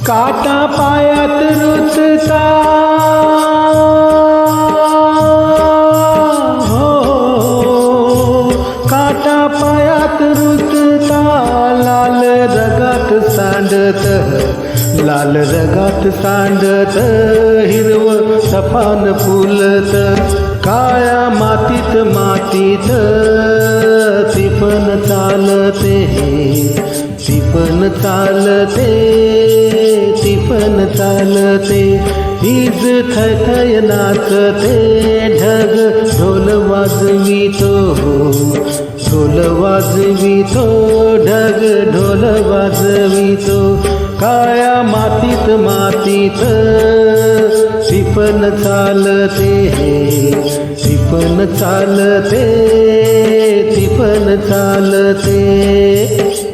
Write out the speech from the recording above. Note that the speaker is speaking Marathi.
काटा पायात रुतता हो, काटा पायात रुतता लाल रगात सांडत, लाल रगात सांडत हिरव सपान फुलत, काळ्या मातीत मातीत ती पण चालते, ती पण चालते, ती पण चालते, हीच थैथय नाचते, ढग ढोल वाजवितो, ढोल वाजवितो, ढग ढोल वाजवितो, काळ्या मातीत मातीत ती पण चालते, ती पण चालते, ती पण चालते.